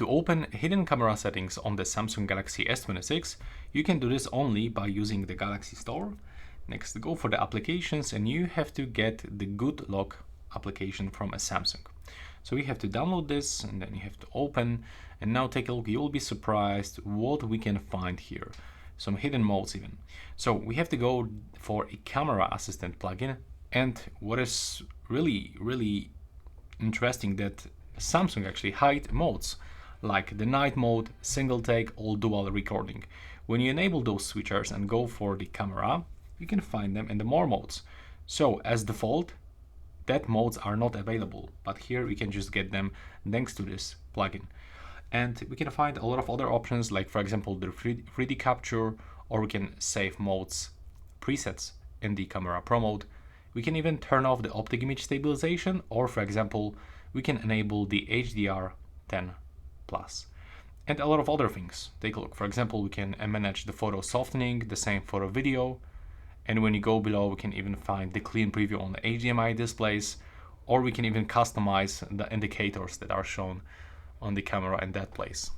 To open hidden camera settings on the Samsung Galaxy S26, you can do this only by using the Galaxy Store. Next, go for the applications and you have to get the Good Lock application from a Samsung. So we have to download this and then you have to open, and now take a look. You'll be surprised what we can find here. Some hidden modes even. So we have to go for a camera assistant plugin, and what is really interesting that Samsung actually hide modes like the night mode, single take, or dual recording. When you enable those switchers and go for the camera, you can find them in the more modes. So as default, that modes are not available, but here we can just get them thanks to this plugin. And we can find a lot of other options, like for example the 3D capture, or we can save modes presets in the camera pro mode. We can even turn off the optic image stabilization, or for example we can enable the HDR10+, and a lot of other things. Take a look. For example, we can manage the photo softening, the same for video, and when you go below we can even find the clean preview on the HDMI displays, or we can even customize the indicators that are shown on the camera in that place.